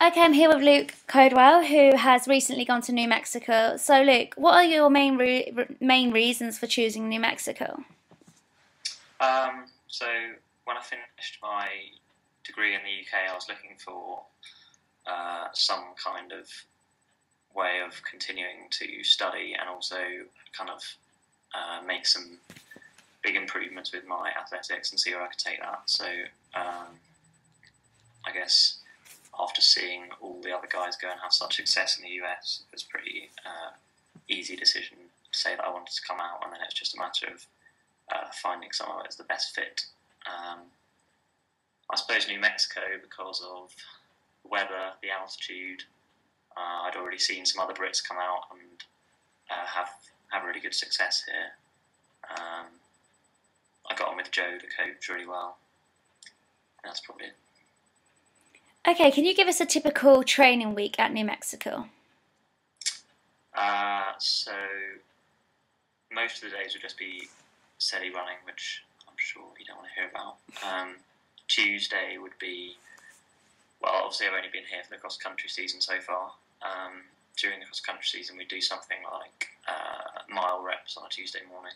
Okay, I'm here with Luke Caldwell, who has recently gone to New Mexico. So, Luke, what are your main reasons for choosing New Mexico? So when I finished my degree in the UK, I was looking for some kind of way of continuing to study and also kind of make some big improvements with my athletics and see where I could take that. So I guess after seeing all the other guys go and have such success in the US, it was a pretty easy decision to say that I wanted to come out, and then it's just a matter of finding somewhere that's the best fit. I suppose New Mexico, because of the weather, the altitude. I'd already seen some other Brits come out and have really good success here. I got on with Joe, the coach, really well. And that's probably it. Okay, can you give us a typical training week at New Mexico? So most of the days would just be steady running, which I'm sure you don't want to hear about. Tuesday would be, well, obviously I've only been here for the cross-country season so far. During the cross-country season, we do something like mile reps on a Tuesday morning.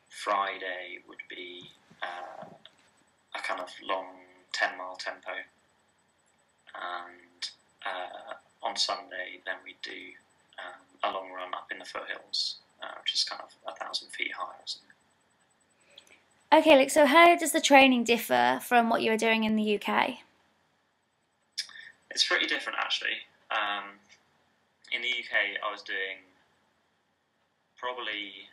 Friday would be a kind of long 10-mile tempo. And on Sunday, then we do a long run up in the foothills, which is kind of 1,000 feet high or something. Okay, Luke, so how does the training differ from what you were doing in the UK? It's pretty different, actually. In the UK, I was doing probably,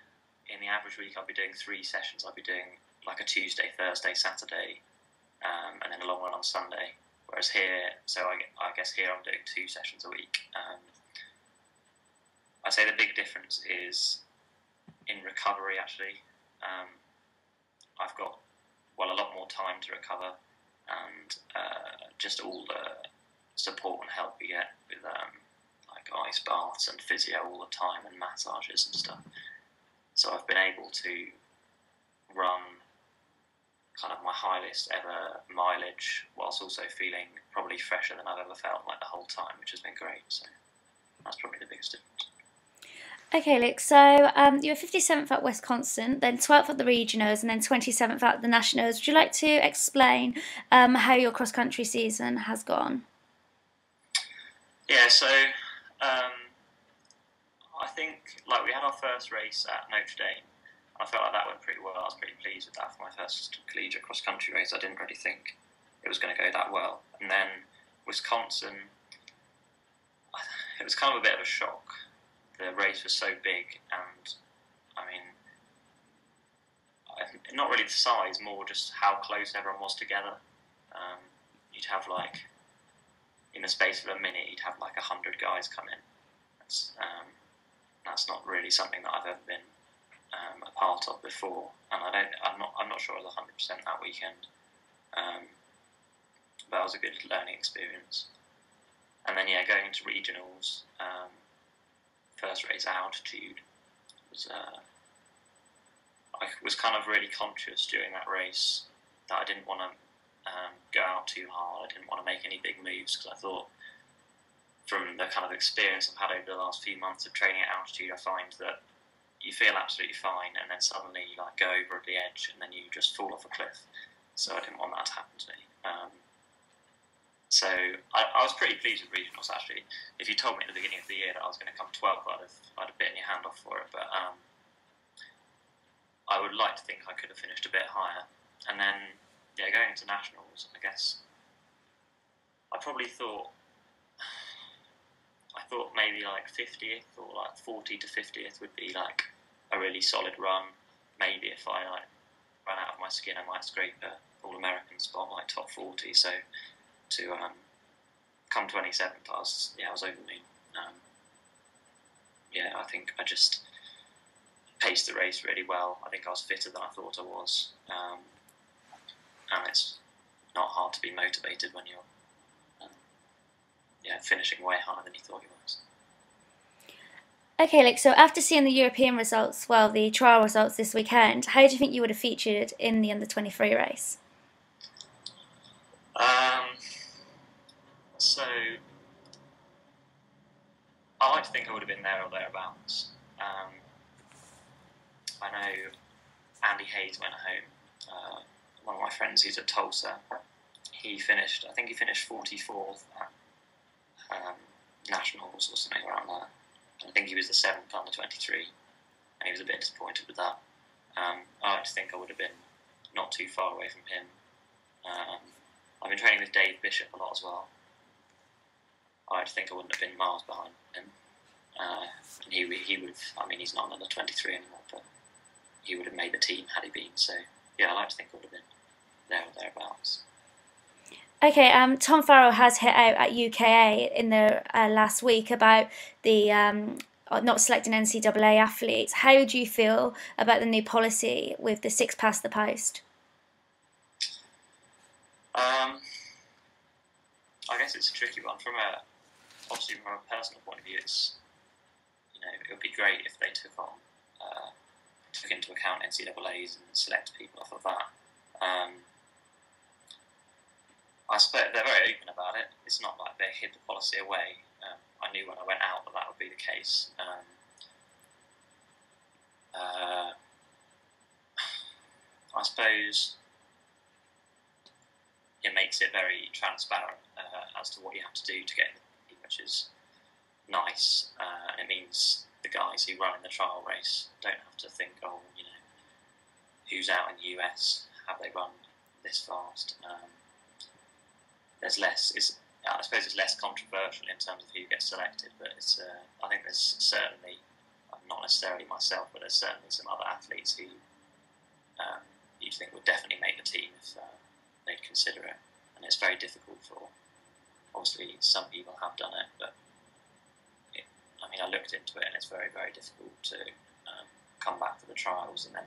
in the average week, I'd be doing 3 sessions. I'd be doing like a Tuesday, Thursday, Saturday, and then a long one on Sunday. Whereas here, so I guess here I'm doing 2 sessions a week. I'd say the big difference is in recovery, actually. I've got, well, a lot more time to recover, and just all the support and help we get with like ice baths and physio all the time and massages and stuff. So I've been able to run kind of my highest ever mileage whilst also feeling probably fresher than I've ever felt like the whole time, which has been great. So that's probably the biggest difference. Okay, Luke, so you were 57th at Wisconsin, then 12th at the Regionals, and then 27th at the Nationals. Would you like to explain how your cross-country season has gone? Yeah, so I think like we had our first race at Notre Dame. I felt like that went pretty well. I was pretty pleased with that for my first collegiate cross-country race. I didn't really think it was going to go that well. And then Wisconsin, it was kind of a bit of a shock. The race was so big, and I mean, not really the size, more just how close everyone was together. You'd have like, in the space of a minute, you'd have like 100 guys come in. That's not really something that I've ever been a part of before, and I'm not sure I was 100% that weekend. But it was a good learning experience. And then yeah, going to regionals. First race at altitude was I was kind of really conscious during that race that I didn't want to go out too hard. I didn't want to make any big moves because I thought, from the kind of experience I've had over the last few months of training at altitude, I find that you feel absolutely fine and then suddenly you like go over the edge and then you just fall off a cliff. So I didn't want that to happen to me. So I was pretty pleased with regionals, actually. If you told me at the beginning of the year that I was going to come 12th, I'd have bitten your hand off for it. But I would like to think I could have finished a bit higher. And then, yeah, going into nationals, I guess I probably thought maybe like 50th or like 40 to 50th would be like a really solid run. Maybe if I like ran out of my skin, I might scrape a All-American spot, like top 40. So to come 27th, I was over the moon. I think I just paced the race really well. I think I was fitter than I thought I was, and it's not hard to be motivated when you're finishing way higher than you thought you was. Okay, Luke, so after seeing the European results, well, the trial results this weekend, how do you think you would have featured in the under-23 race? So I like to think I would have been there or thereabouts. I know Andy Hayes went home. One of my friends who's at Tulsa, I think he finished 44th at Nationals or something around there. And I think he was the 7th under 23, and he was a bit disappointed with that. I like to think I would have been not too far away from him. I've been training with Dave Bishop a lot as well. I like to think I wouldn't have been miles behind him. And he would have, I mean, he's not under 23 anymore, but he would have made the team had he been. So, yeah, I like to think I would have been there or thereabouts. Okay, Tom Farrell has hit out at UKA in the last week about the not selecting NCAA athletes. How do you feel about the new policy with the 6 past the post? I guess it's a tricky one. Obviously from a personal point of view, it would be great if they took into account NCAAs and select people off of that. I suppose they're very open about it. It's not like they hid the policy away. I knew when I went out that would be the case. I suppose it makes it very transparent as to what you have to do to get in the team, which is nice. And it means the guys who run in the trial race don't have to think, who's out in the US? Have they run this fast? I suppose it's less controversial in terms of who gets selected, but I think there's certainly, not necessarily myself, but there's certainly some other athletes who you'd think would definitely make the team if they'd consider it. And it's very difficult obviously some people have done it, but I looked into it and it's very, very difficult to come back for the trials. And then,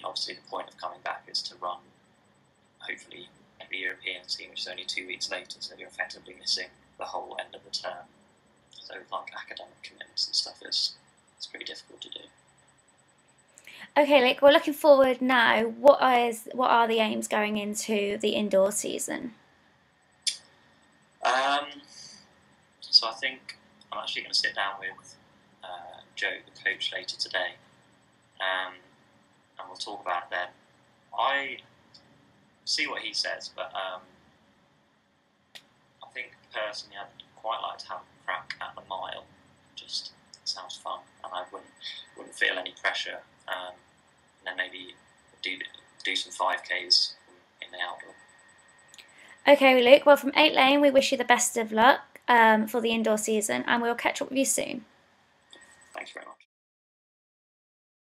obviously the point of coming back is to run, hopefully, the European team, which is only 2 weeks later, so you're effectively missing the whole end of the term. So like academic commitments and stuff, it's pretty difficult to do. Okay, Luke, we're looking forward now. What are the aims going into the indoor season? So I think I'm actually going to sit down with Joe, the coach, later today, and we'll talk about it then. I see what he says, but I think personally I'd quite like to have a crack at the mile. Just sounds fun, and I wouldn't feel any pressure. And then maybe do some 5Ks in the outdoor. Okay, Luke. Well, from Eightlane, we wish you the best of luck for the indoor season, and we'll catch up with you soon. Thanks very much.